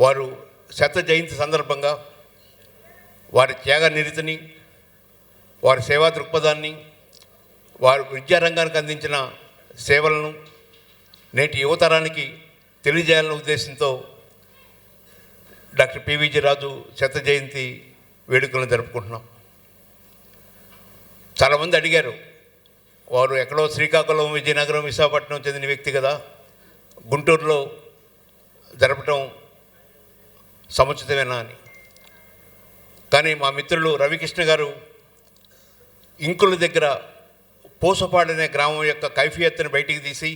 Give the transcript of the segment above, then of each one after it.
వారు శత జయంతి సందర్భంగా వారి త్యాగ నిరతిని, వారి సేవా దృక్పథాన్ని, వారు విద్యారంగానికి అందించిన సేవలను నేటి యువతరానికి తెలియజేయాలనే ఉద్దేశంతో డాక్టర్ పివిజి రాజు శత జయంతి వేడుకలను జరుపుకుంటున్నాం. చాలామంది అడిగారు, వారు ఎక్కడో శ్రీకాకుళం, విజయనగరం, విశాఖపట్నం చెందిన వ్యక్తి కదా, గుంటూరులో జరపటం సముచితమేనా అని. కానీ మా మిత్రులు రవికృష్ణ గారు ఇంకుల దగ్గర పూసపాడనే గ్రామం యొక్క కైఫియత్తును బయటికి తీసి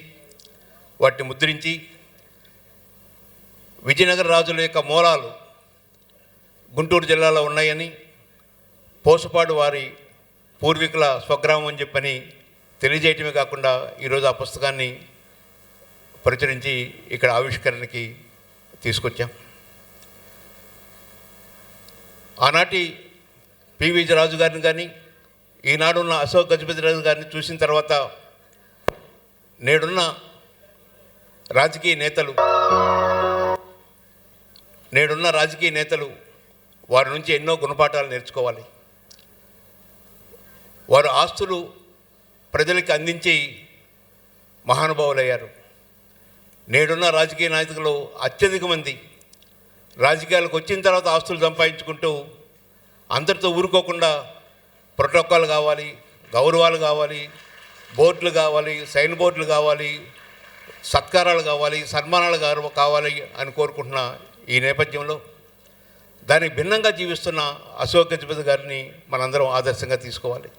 వాటిని ముద్రించి, విజయనగర రాజుల యొక్క మూలాలు గుంటూరు జిల్లాలో ఉన్నాయని, పూసపాడు వారి పూర్వీకుల స్వగ్రామం అని చెప్పని తెలియజేయటమే కాకుండా ఈరోజు ఆ పుస్తకాన్ని ప్రచురించి ఇక్కడ ఆవిష్కరణకి తీసుకొచ్చాం. ఆనాటి పివిజి రాజు గారిని కానీ, ఈనాడున్న అశోక్ గజపతి రాజు గారిని చూసిన తర్వాత నేడున్న రాజకీయ నేతలు వారి నుంచి ఎన్నో గుణపాఠాలు నేర్చుకోవాలి. వారు ఆస్తులు ప్రజలకి అందించి మహానుభావులయ్యారు. నేడున్న రాజకీయ నాయకులు అత్యధిక మంది రాజకీయాలకు వచ్చిన తర్వాత ఆస్తులు సంపాదించుకుంటూ అందరితో ఊరుకోకుండా ప్రోటోకాల్ కావాలి, గౌరవాలు కావాలి, బోర్డులు కావాలి, సైన్ బోర్డులు కావాలి, సత్కారాలు కావాలి, సన్మానాలు కావాలి అని కోరుకుంటున్న ఈ నేపథ్యంలో దానికి భిన్నంగా జీవిస్తున్న అశోక్ గజపతి గారిని మనందరం ఆదర్శంగా తీసుకోవాలి.